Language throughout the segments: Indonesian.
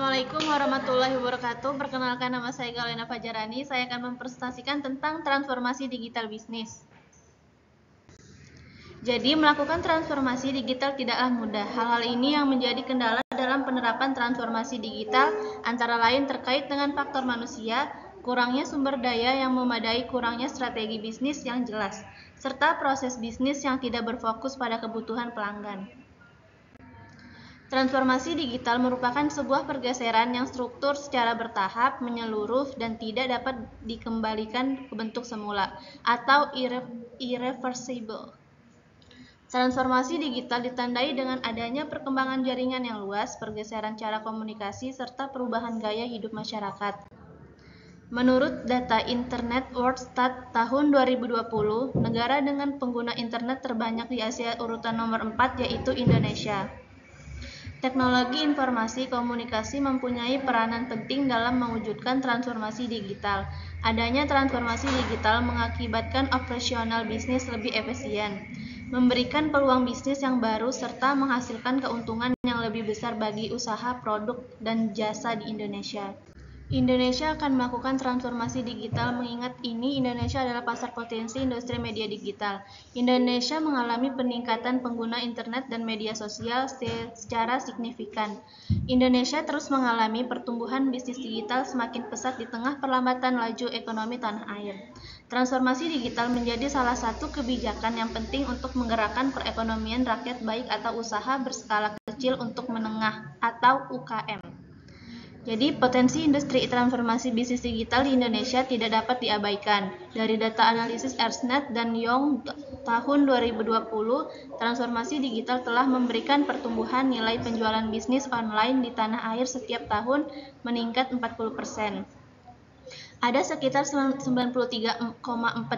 Assalamualaikum warahmatullahi wabarakatuh. Perkenalkan, nama saya Galena Fajarani. Saya akan mempresentasikan tentang transformasi digital bisnis. Jadi, melakukan transformasi digital tidaklah mudah. Hal-hal ini yang menjadi kendala dalam penerapan transformasi digital antara lain terkait dengan faktor manusia, kurangnya sumber daya yang memadai, kurangnya strategi bisnis yang jelas, serta proses bisnis yang tidak berfokus pada kebutuhan pelanggan. Transformasi digital merupakan sebuah pergeseran yang struktur secara bertahap, menyeluruh, dan tidak dapat dikembalikan ke bentuk semula atau irreversible. Transformasi digital ditandai dengan adanya perkembangan jaringan yang luas, pergeseran cara komunikasi, serta perubahan gaya hidup masyarakat. Menurut data Internet World Stat tahun 2020, negara dengan pengguna internet terbanyak di Asia urutan nomor 4 yaitu Indonesia. Teknologi informasi komunikasi mempunyai peranan penting dalam mewujudkan transformasi digital. Adanya transformasi digital mengakibatkan operasional bisnis lebih efisien, memberikan peluang bisnis yang baru, serta menghasilkan keuntungan yang lebih besar bagi usaha, produk, dan jasa di Indonesia. Indonesia akan melakukan transformasi digital, mengingat ini Indonesia adalah pasar potensi industri media digital. Indonesia mengalami peningkatan pengguna internet dan media sosial secara signifikan. Indonesia terus mengalami pertumbuhan bisnis digital semakin pesat di tengah perlambatan laju ekonomi tanah air. Transformasi digital menjadi salah satu kebijakan yang penting untuk menggerakkan perekonomian rakyat baik atau usaha berskala kecil untuk menengah atau UKM. Jadi, potensi industri transformasi bisnis digital di Indonesia tidak dapat diabaikan. Dari data analisis Ersnet dan Young tahun 2020, transformasi digital telah memberikan pertumbuhan nilai penjualan bisnis online di tanah air setiap tahun meningkat 40%. Ada sekitar 93,4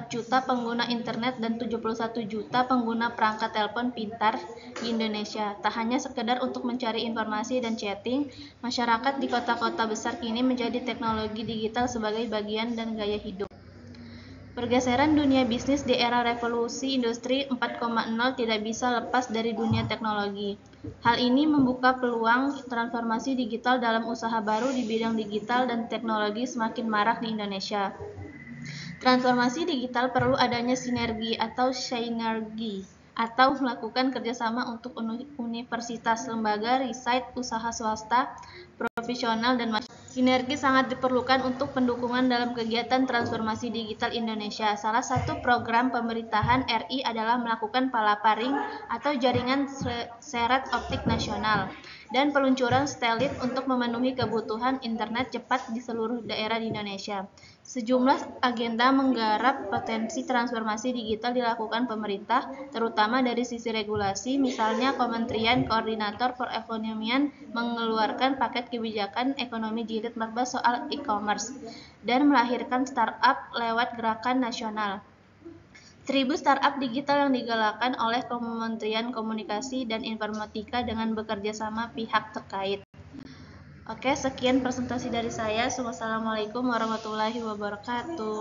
juta pengguna internet dan 71 juta pengguna perangkat telepon pintar di Indonesia. Tak hanya sekedar untuk mencari informasi dan chatting, masyarakat di kota-kota besar kini menjadi teknologi digital sebagai bagian dan gaya hidup. Pergeseran dunia bisnis di era revolusi industri 4.0 tidak bisa lepas dari dunia teknologi. Hal ini membuka peluang transformasi digital dalam usaha baru di bidang digital dan teknologi semakin marak di Indonesia. Transformasi digital perlu adanya sinergi atau melakukan kerjasama untuk universitas, lembaga, riset, usaha swasta, profesional, dan masyarakat. Sinergi sangat diperlukan untuk pendukungan dalam kegiatan transformasi digital Indonesia. Salah satu program pemerintahan RI adalah melakukan palaparing atau jaringan seret optik nasional dan peluncuran satelit untuk memenuhi kebutuhan internet cepat di seluruh daerah di Indonesia. Sejumlah agenda menggarap potensi transformasi digital dilakukan pemerintah, terutama dari sisi regulasi. Misalnya, Kementerian Koordinator Perekonomian mengeluarkan paket kebijakan ekonomi jilid 14 soal e-commerce dan melahirkan startup lewat gerakan nasional 1000 startup digital yang digalakkan oleh Kementerian Komunikasi dan Informatika dengan bekerja sama pihak terkait. Oke, sekian presentasi dari saya. Wassalamualaikum warahmatullahi wabarakatuh.